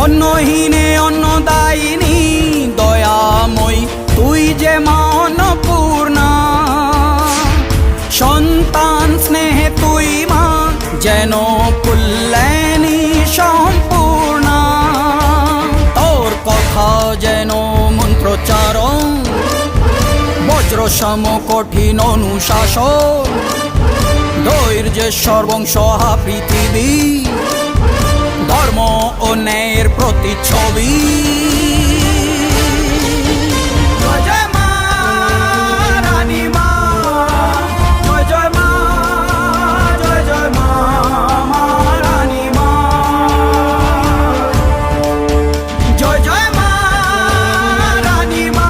অন্নহীনে অন্নদায়িনী দয়াময়ী তুই যে মা অন্নপূর্ণা। সন্তান স্নেহে তুই মা যেন কল্যাণী সম্পূর্ণা। তোর কথা যেন মন্ত্রোচ্চারণ, বজ্র সম কঠিন অনুশাসন। ধৈর্যের সর্বংসহা পৃথিবী, ধর্ম ও ন্যায়ের প্রতিচ্ছবি।